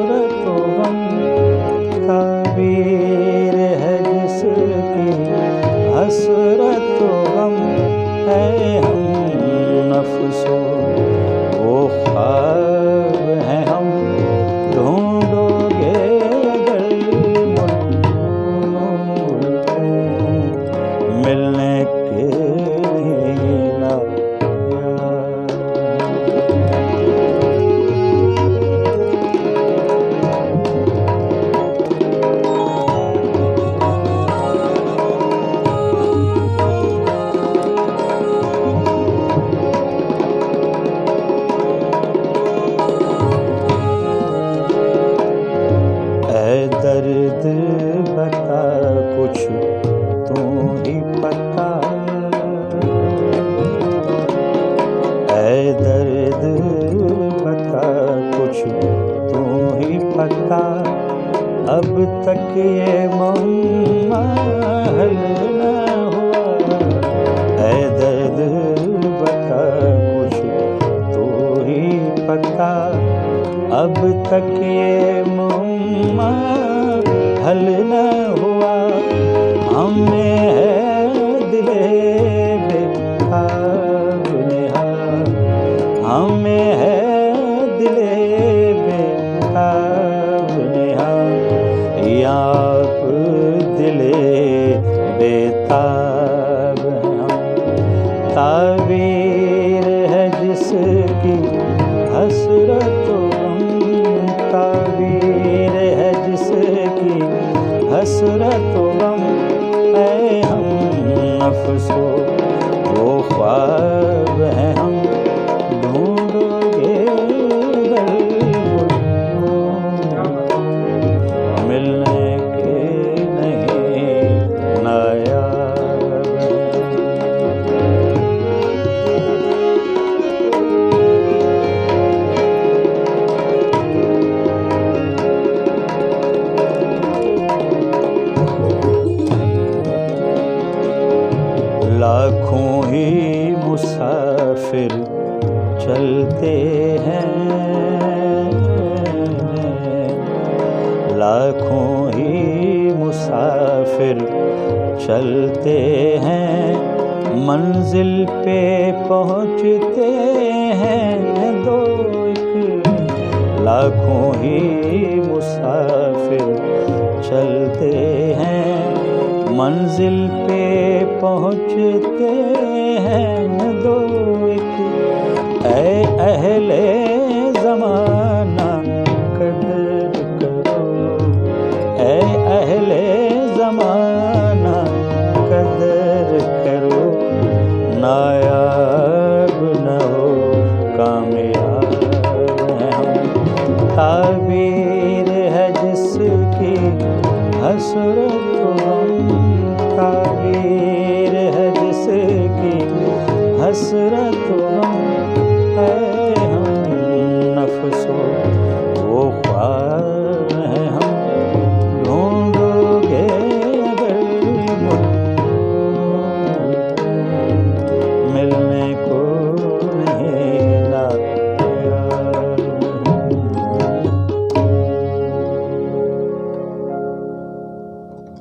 हसरत गम ताबीर है जिसकी हसरत गम है हम नफ्सो वो ख्वाब है हम ढूंढोगे अगर मिलने के ना दर्द बता कुछ तू ही पता ऐ दर्द बता कुछ तू ही पता अब तक ये मुअम्मा हल न हुआ ऐ दर्द बता कुछ तू ही पता अब तक ये मुअम्मा हल न हुआ हमें है दिले बेताब निहाल हमें है दिले बेताब निहाल या आप दिले बेताब हम ताबीर है जिसकी हसरत गम ताबीर है जिसकी हसरत गम है हम नफ्सो वो ख्वाब है हम ढूंढोगे मिलने के नहीं नायाब लाखों ही मुसाफिर चलते हैं लाखों ही मुसाफिर चलते हैं मंजिल पे पहुँचते हैं दो एक लाखों ही मुसाफिर चलते हैं मंजिल पे पहुँचते हैं दो एक ऐ अहले ज़माना कदर करो ऐ अहले ज़माना कदर करो नायाब न हो कामयाब हैं हम ताबीर है जिसकी हसरत गम ताबीर है जिसकी हसरत